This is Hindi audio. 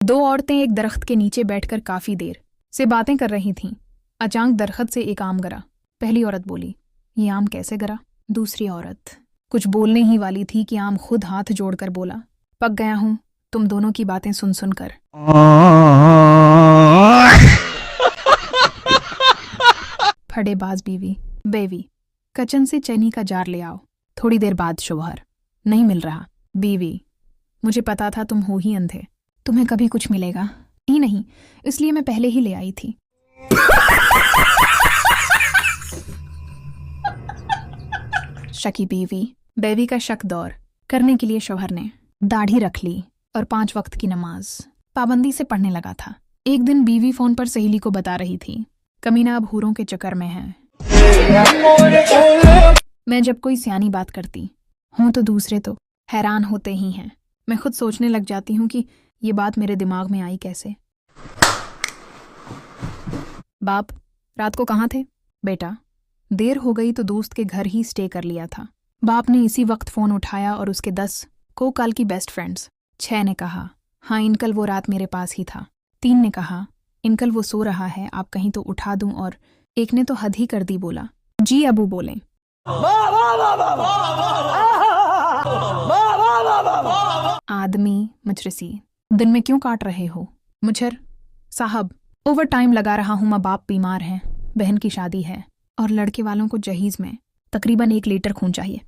दो औरतें एक दरख्त के नीचे बैठकर काफी देर से बातें कर रही थीं। अचानक दरख्त से एक आम गिरा। पहली औरत बोली, ये आम कैसे गिरा? दूसरी औरत कुछ बोलने ही वाली थी कि आम खुद हाथ जोड़कर बोला, पक गया हूं तुम दोनों की बातें सुन सुनकर। फटेबाज बीवी, बेवी, किचन से चीनी का जार ले आओ। थोड़ी देर बाद शौहर, नहीं मिल रहा। बीवी, मुझे पता था तुम हो ही अंधे, तुम्हें कभी कुछ मिलेगा ही नहीं, इसलिए मैं पहले ही ले आई थी। शकी बीवी, बेवी का शक दौर करने के लिए शौहर ने दाढ़ी रख ली और 5 वक्त की नमाज पाबंदी से पढ़ने लगा था। एक दिन बीवी फोन पर सहेली को बता रही थी, कमीना अब हूरों के चक्कर में है। मैं जब कोई सियानी बात करती हूं तो दूसरे तो हैरान होते ही हैं। मैं खुद सोचने लग जाती हूं कि ये बात मेरे दिमाग में आई कैसे। बाप, रात को कहाँ थे? बेटा, देर हो गई तो दोस्त के घर ही स्टे कर लिया था। बाप ने इसी वक्त फ़ोन उठाया और उसके 10 को कल की बेस्ट फ्रेंड्स। 6 ने कहा, हाँ इनकल वो रात मेरे पास ही था। 3 ने कहा, इनकल वो सो रहा है, आप कहीं तो उठा दूं। और एक ने तो हद ही कर दी, बोला, जी अबू बोलें। आदमी मजरसी, दिन में क्यों काट रहे हो? मुझर साहब, ओवर टाइम लगा रहा हूं, माँ बाप बीमार हैं, बहन की शादी है और लड़के वालों को जहीज में तकरीबन 1 लीटर खून चाहिए।